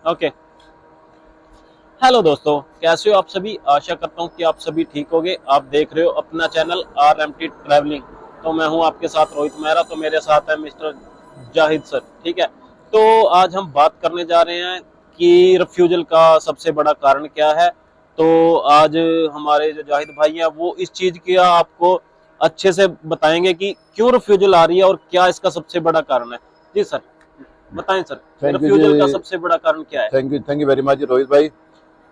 Okay. Hello दोस्तों, कैसे हो आप सभी। आशा करता हूँ कि आप सभी ठीक होंगे। आप देख रहे हो अपना चैनल RMT ट्रैवलिंग। तो मैं हूँ आपके साथ रोहित मेहरा। तो मेरे साथ है मिस्टर जाहिद सर। ठीक है, तो आज हम बात करने जा रहे हैं कि रिफ्यूजल का सबसे बड़ा कारण क्या है। तो आज हमारे जो जाहिद भाई हैं वो इस चीज की आपको अच्छे से बताएंगे कि क्यों रिफ्यूजल आ रही है और क्या इसका सबसे बड़ा कारण है। जी सर, बताएं सर, थैंक यू रिफ्यूजल का जी। सबसे बड़ा कारण क्या है। Thank you very much Rohit भाई।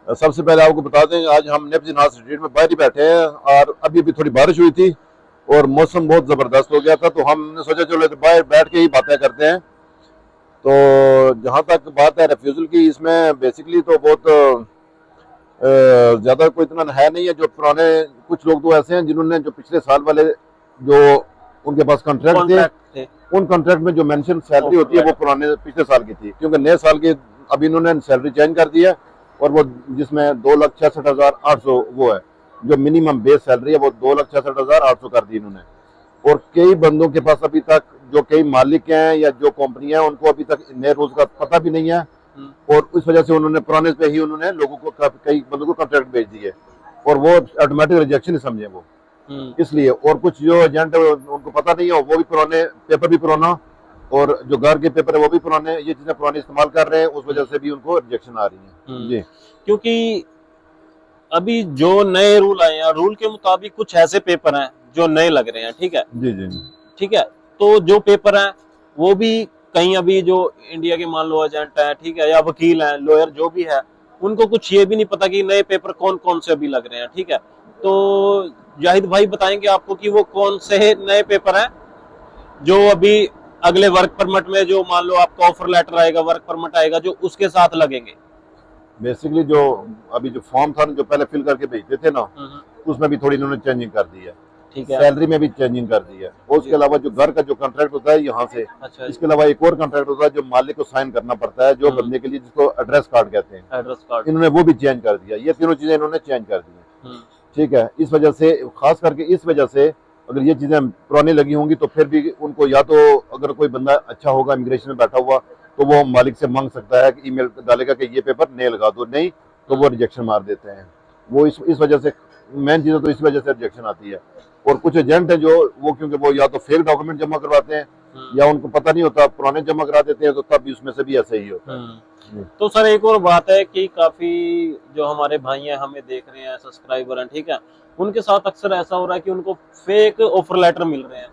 सबसे पहले आपको बता दें, आज हम नेप्जी नाथ स्ट्रीट में बाहर ही बैठे हैं और अभी अभी थोड़ी बारिश हुई थी और मौसम बहुत ज़बरदस्त हो गया था, तो हमने सोचा चलो तो बाहर बैठ के ही बातें करते हैं। तो जहाँ तक बात है रेफ्यूजल की, इसमें बेसिकली तो बहुत ज़्यादा कोई इतना है नहीं है। जो पुराने कुछ लोग तो ऐसे हैं जिन्होंने जो पिछले साल वाले जो उनके पास कॉन्ट्रैक्ट थे, कॉन्ट्रैक्ट थे। उन कॉन्ट्रैक्ट में जो मेंशन सैलरी ऑफर होती है वो लेटर। पुराने पिछले साल की थी, क्योंकि नए साल की अभी इन्होंने सैलरी चेंज कर दी है। और वो जिसमें 2,66,800 वो है, जो मिनिमम बेस सैलरी है वो 2,66,800 कर दी इन्होंने। और कई बंदों के पास अभी तक, जो कई मालिक हैं या जो कंपनियां हैं, उनको अभी तक नए रूल्स का पता भी नहीं है। और इस वजह से उन्होंने पुराने पे ही उन्होंने लोगों को कई बंदों को कॉन्ट्रैक्ट भेज दिए और वो ऑटोमेटिक रिजेक्शन ही समझे वो। इसलिए और कुछ जो एजेंट है उनको पता नहीं है, वो भी पुराने पेपर भी पुराना और जो घर के पेपर है वो भी पुराने, ये चीजें पुरानी इस्तेमाल कर रहे हैं, उस वजह से भी उनको रिजेक्शन आ रही है जी। क्योंकि अभी जो नए रूल आए हैं, रूल के मुताबिक कुछ ऐसे पेपर हैं जो नए लग रहे हैं। ठीक है, जी जी जी। ठीक है। तो जो पेपर हैं वो भी कहीं अभी जो इंडिया के मान लो एजेंट है, ठीक है, या वकील हैं, लॉयर जो भी है, उनको कुछ ये भी नहीं पता कि नए पेपर कौन कौन से अभी लग रहे हैं। ठीक है, तो जाहिद भाई बताएंगे आपको कि वो कौन से नए पेपर हैं जो अभी अगले वर्क परमिट में, जो मान लो आपका ऑफर लेटर आएगा, वर्क परमिट आएगा, जो उसके साथ लगेंगे। बेसिकली जो अभी जो फॉर्म था जो पहले फिल करके भेजते थे ना, उसमें भी थोड़ी इन्होंने चेंजिंग कर दी है। ठीक है, सैलरी में भी चेंजिंग कर दी है। और उसके अलावा जो घर का जो कॉन्ट्रैक्ट होता है यहाँ से, अच्छा, इसके अलावा एक और कॉन्ट्रैक्ट होता है जो मालिक को साइन करना पड़ता है, जो बंदे के लिए, जिसको एड्रेस कार्ड कहते हैं, एड्रेस कार्ड। इन्होंने वो भी चेंज कर दिया। ये तीनों चीजें इन्होंने चेंज कर दी हैं। ठीक है, इस वजह से, खास करके इस वजह से, अगर ये चीजें पुरानी लगी होंगी तो फिर भी उनको, या तो अगर कोई बंदा अच्छा होगा इमिग्रेशन में बैठा हुआ, तो वो मालिक से मांग सकता है कि ईमेल डालेगा कि ये पेपर नए लगा दो, नहीं तो वो रिजेक्शन मार देते हैं। वो इस वजह से, मेन चीज़ तो इस वजह से रिजेक्शन आती है। और कुछ एजेंट है जो वो, क्योंकि वो या तो फेक डॉक्यूमेंट जमा करवाते हैं या उनको पता नहीं होता, पुराने जमा करा देते हैं, तो तब भी उसमें से भी ऐसे ही होता है। तो सर एक और बात है कि काफी जो हमारे भाई हैं हमें देख रहे हैं, सब्सक्राइबर हैं, ठीक है, उनके साथ अक्सर ऐसा हो रहा है कि उनको फेक ऑफर लेटर मिल रहे हैं।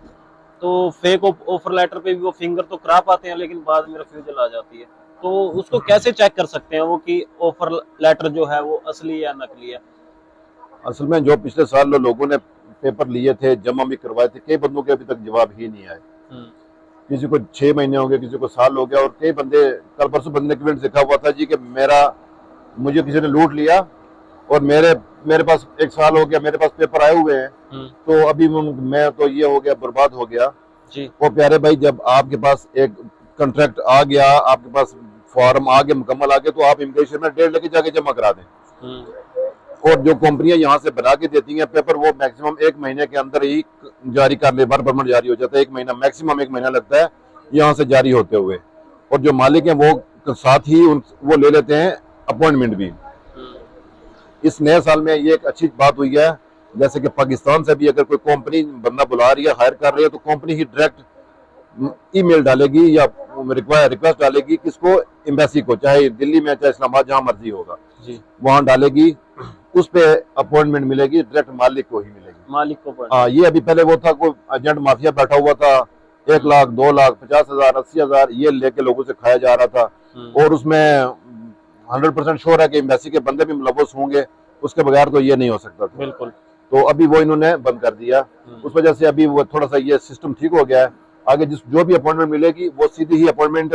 तो फेक ऑफर लेटर पे भी वो फिंगर तो करा पाते हैं, लेकिन बाद में रिफ्यूजल आ जाती है। तो उसको कैसे चेक कर सकते हैं वो कि ऑफर लेटर जो है वो असली या नकली है। असल में जो पिछले साल लोगों ने पेपर लिए थे, जमा भी करवाए थे, कई बंदों के अभी तक जवाब ही नहीं आए। किसी को 6 महीने हो गए, किसी को साल हो गया। और कई बंदे, कल परसों बंदे ने कमेंट लिखा हुआ था जी कि मुझे किसी ने लूट लिया और मेरे पास 1 साल हो गया, मेरे पास पेपर आए हुए हैं, तो अभी मैं तो ये हो गया, बर्बाद हो गया जी। वो प्यारे भाई, जब आपके पास एक कॉन्ट्रैक्ट आ गया, आपके पास फॉर्म आ गया, मुकम्मल आ गया, तो आप इमिग्रेशन में 1.5 लाख जाके जमा करा दें। और जो कंपनियां यहाँ से बना के देती हैं पेपर, वो मैक्सिमम 1 महीने के अंदर ही जारी कर ले, वर्क परमिट जारी हो जाता है। 1 महीना, मैक्सिमम 1 महीना लगता है यहाँ से जारी होते हुए। और जो मालिक हैं वो साथ ही वो ले लेते हैं अपॉइंटमेंट भी। इस नए साल में ये एक अच्छी बात हुई है, जैसे कि पाकिस्तान से भी अगर कोई कंपनी बंदा बुला रही है, हायर कर रही है, तो कंपनी ही डायरेक्ट ईमेल डालेगी या रिक्वेस्ट डालेगी किसको, एम्बेसी को, चाहे दिल्ली में चाहे इस्लामाबाद, जहां मर्जी होगा जी, वहां डालेगी। उस पे अपॉइंटमेंट मिलेगी, डायरेक्ट मालिक को ही मिलेगी, मालिक को। हाँ, ये अभी पहले वो था, कोई एजेंट माफिया बैठा हुआ था, 1 लाख 2 लाख 50,000 80,000 ये लेके लोगों से खाया जा रहा था। और उसमें 100% श्योर है कि एम्बेसी के बंदे भी मुलव्वस होंगे, उसके बगैर तो ये नहीं हो सकता था। बिल्कुल। तो अभी वो इन्होंने बंद कर दिया। उस वजह से अभी वो थोड़ा सा ये सिस्टम ठीक हो गया है। आगे जो भी अपॉइंटमेंट मिलेगी वो सीधी ही अपॉइंटमेंट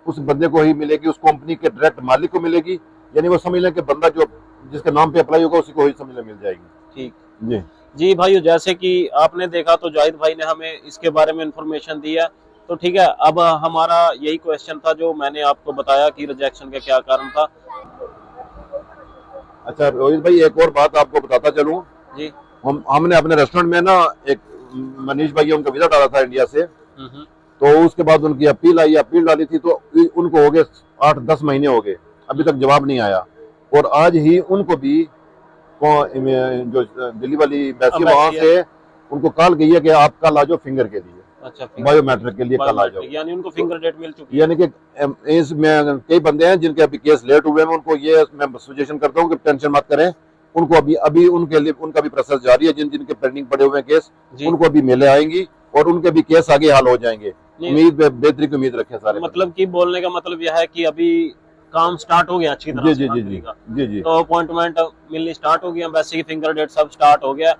उस बंदे को ही मिलेगी, उस कंपनी के डायरेक्ट मालिक को मिलेगी। यानी वो समझ लें कि बंदा जो जिसके नाम पे अप्लाई होगा उसी को ही समझ लें मिल जाएगी। ठीक जी जी भाई, जैसे कि आपने देखा तो जाहिद भाई ने हमें इसके बारे में इंफॉर्मेशन दी है। तो ठीक है, अब हमारा यही क्वेश्चन था जो मैंने आपको बताया कि रिजेक्शन का क्या कारण था। अच्छा रोहित भाई, एक और बात आपको बताता चलूं जी। हमने अपने रेस्टोरेंट में ना, एक मनीष भाई उनका वीजा डाला था इंडिया से, तो उसके बाद उनकी अपील आई, अपील डाली थी, तो उनको हो गए 8-10 महीने हो गए, अभी तक जवाब नहीं आया। और आज ही उनको भी जो दिल्ली वाली एम्बेसी वहां से उनको कॉल गई है कि आप कल आ जाओ फिंगर के लिए, अच्छा, बायोमेट्रिक के लिए कल आ जाओ। यानी उनको फिंगर डेट मिल चुकी है। यानी कि इसमें कई बंदे हैं जिनके अभी केस लेट हुए हैं, उनको ये मैं सजेशन करता हूँ कि टेंशन मत करें, उनको अभी उनके लिए उनका भी प्रोसेस जारी है। जिनके पेंडिंग पड़े हुए हैं केस उनको अभी मेले आएंगी और उनके भी केस आगे हल हो जाएंगे। उम्मीद बेहतरी की उम्मीद रखें सारे। मतलब कि बोलने का मतलब यह है कि अभी काम स्टार्ट हो गया अच्छी तरह से। जी। तो अपॉइंटमेंट मिलनी स्टार्ट हो गया, वैसे ही फिंगर डेट सब स्टार्ट हो गया।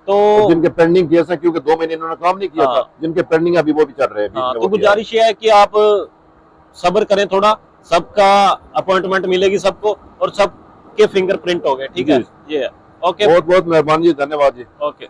तो जिनके पेंडिंग केस है, क्योंकि 2 महीने इन्होंने काम नहीं किया था, जिनके पेंडिंग अभी वो भी चल रहे हैं। तो गुजारिश ये है कि आप सब्र करें थोड़ा, सबका अपॉइंटमेंट मिलेगी सबको और सबके फिंगरप्रिंट हो गए। ठीक है, ये है। ओके, बहुत बहुत मेहरबानी जी, धन्यवाद जी। ओके।